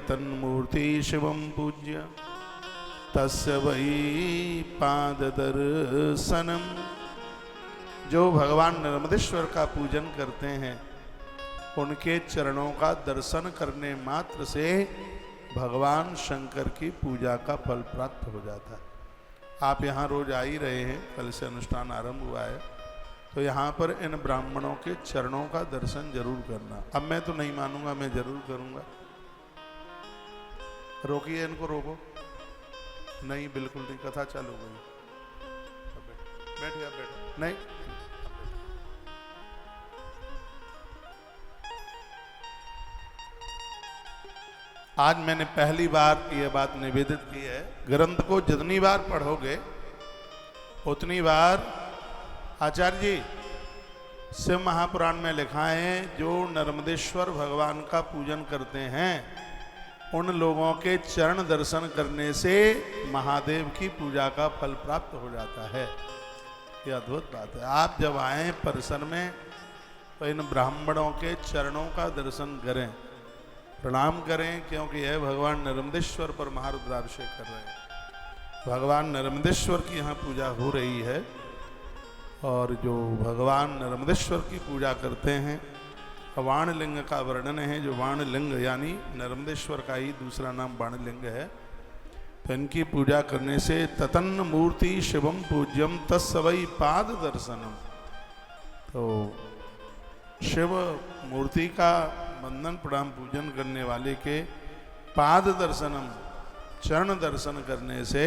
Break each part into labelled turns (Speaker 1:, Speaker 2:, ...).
Speaker 1: तन्मूर्ति शिवं पूज्य तस्य वै पाद दर्शनम। जो भगवान नर्मदेश्वर का पूजन करते हैं उनके चरणों का दर्शन करने मात्र से भगवान शंकर की पूजा का फल प्राप्त हो जाता है। आप यहाँ रोज आ ही रहे हैं, कल से अनुष्ठान आरंभ हुआ है, तो यहाँ पर इन ब्राह्मणों के चरणों का दर्शन जरूर करना। अब मैं तो नहीं मानूंगा, मैं जरूर करूंगा। रोकिए इनको, रोको। नहीं, बिल्कुल नहीं, कथा चालू हो गई। बैठिए, आप बैठो। नहीं, आज मैंने पहली बार ये बात निवेदित की है, ग्रंथ को जितनी बार पढ़ोगे उतनी बार, आचार्य जी शिव महापुराण में लिखा है जो नर्मदेश्वर भगवान का पूजन करते हैं उन लोगों के चरण दर्शन करने से महादेव की पूजा का फल प्राप्त हो जाता है। यह अद्भुत बात है। आप जब आए परिसर में तो इन ब्राह्मणों के चरणों का दर्शन करें, प्रणाम करें, क्योंकि यह भगवान नर्मदेश्वर पर महारुद्राभिषेक कर रहे हैं। भगवान नर्मदेश्वर की यहाँ पूजा हो रही है और जो भगवान नर्मदेश्वर की पूजा करते हैं, वाणलिंग का वर्णन है। जो वाणलिंग यानी नर्मदेश्वर का ही दूसरा नाम वाणलिंग है, तो इनकी पूजा करने से ततन्न मूर्ति शिवम पूज्यम तत्सवै पाद दर्शनम। तो शिव मूर्ति का वंदन प्रणाम पूजन करने वाले के पाद दर्शनम, चरण दर्शन करने से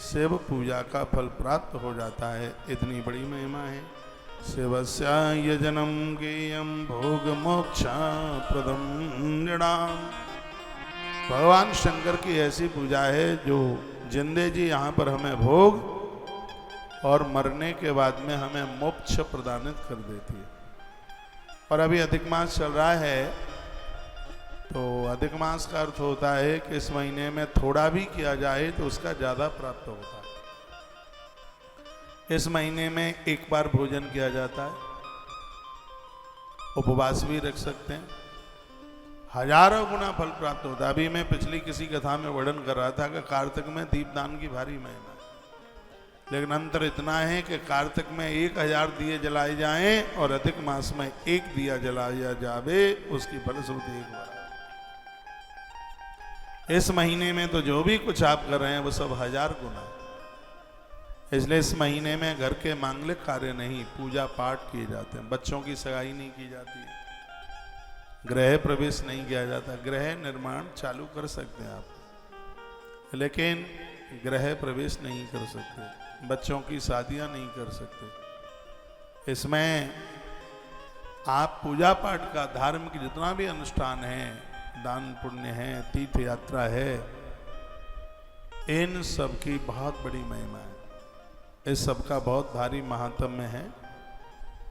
Speaker 1: शिव पूजा का फल प्राप्त हो जाता है। इतनी बड़ी महिमा है। शिवस्य यजनम गेयम भोग मोक्ष प्रदम नृणाम। भगवान शंकर की ऐसी पूजा है जो जिंदे जी यहाँ पर हमें भोग और मरने के बाद में हमें मोक्ष प्रदानित कर देती है। और अभी अधिक मास चल रहा है, तो अधिक मास का अर्थ होता है कि इस महीने में थोड़ा भी किया जाए तो उसका ज़्यादा प्राप्त होता है। इस महीने में एक बार भोजन किया जाता है, उपवास भी रख सकते हैं, हजारों गुना फल प्राप्त होता है। अभी मैं पिछली किसी कथा में वर्णन कर रहा था कि कार्तिक में दीपदान की भारी महिमा है, लेकिन अंतर इतना है कि कार्तिक में 1000 दिए जलाए जाएं और अधिक मास में 1 दिया जलाया जावे, उसकी फलश्रुति 1 बार। इस महीने में तो जो भी कुछ आप कर रहे हैं वो सब 1000 गुना। इसलिए इस महीने में घर के मांगलिक कार्य नहीं, पूजा पाठ किए जाते हैं। बच्चों की सगाई नहीं की जाती, गृह प्रवेश नहीं किया जाता। गृह निर्माण चालू कर सकते हैं आप, लेकिन गृह प्रवेश नहीं कर सकते, बच्चों की शादियां नहीं कर सकते। इसमें आप पूजा पाठ का, धार्मिक जितना भी अनुष्ठान है, दान पुण्य है, तीर्थ यात्रा है, इन सब की बहुत बड़ी महिमा है। इस सब का बहुत भारी महात्म्य है।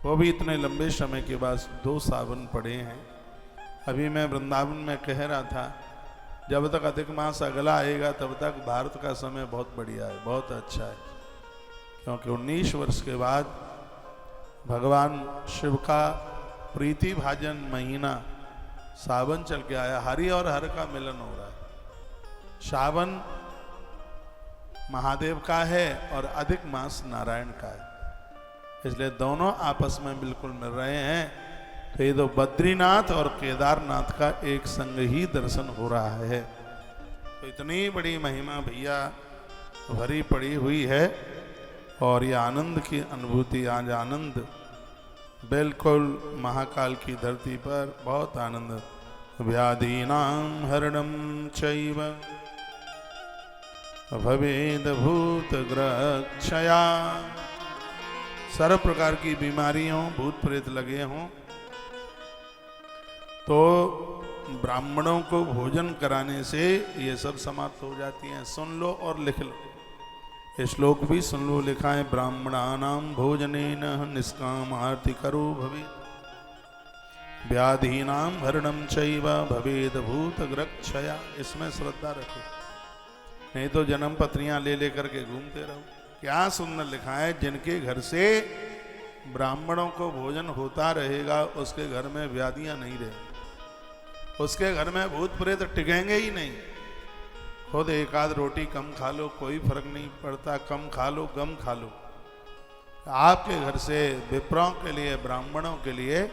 Speaker 1: वो भी इतने लंबे समय के बाद 2 सावन पड़े हैं। अभी मैं वृंदावन में कह रहा था, जब तक अधिक मास अगला आएगा तब तक भारत का समय बहुत बढ़िया है, बहुत अच्छा है, क्योंकि 19 वर्ष के बाद भगवान शिव का प्रीति भाजन महीना सावन चल के आया। हरि और हर का मिलन हो रहा है। सावन महादेव का है और अधिक मास नारायण का है, इसलिए दोनों आपस में बिल्कुल मिल रहे हैं। तो ये तो बद्रीनाथ और केदारनाथ का एक संग ही दर्शन हो रहा है। तो इतनी बड़ी महिमा भैया भरी पड़ी हुई है और ये आनंद की अनुभूति, आज आनंद बिल्कुल महाकाल की धरती पर बहुत आनंद। व्याधीनां हरणं चैव भवेद भूत ग्रक्षया। सर्व प्रकार की बीमारियों, भूत प्रेत लगे हों तो ब्राह्मणों को भोजन कराने से ये सब समाप्त हो जाती हैं। सुन लो और लिख लो, ये श्लोक भी सुन लो, लिखा है ब्राह्मणानां भोजनेन निष्काम आरती करो भवे व्याधीनां हरणं चैव भवेद भूत ग्रक्षया। इसमें श्रद्धा रखो, नहीं तो जन्म पत्रियां ले लेकर के घूमते रहो। क्या सुंदर लिखा है, जिनके घर से ब्राह्मणों को भोजन होता रहेगा उसके घर में व्याधियां नहीं रहेंगी। उसके घर में भूत प्रेत टिकेंगे ही नहीं। खुद एक आध रोटी कम खा लो, कोई फर्क नहीं पड़ता, कम खा लो, गम खा लो। आपके घर से विप्रों के लिए, ब्राह्मणों के लिए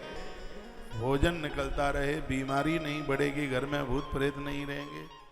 Speaker 1: भोजन निकलता रहे, बीमारी नहीं बढ़ेगी, घर में भूत प्रेत नहीं रहेंगे।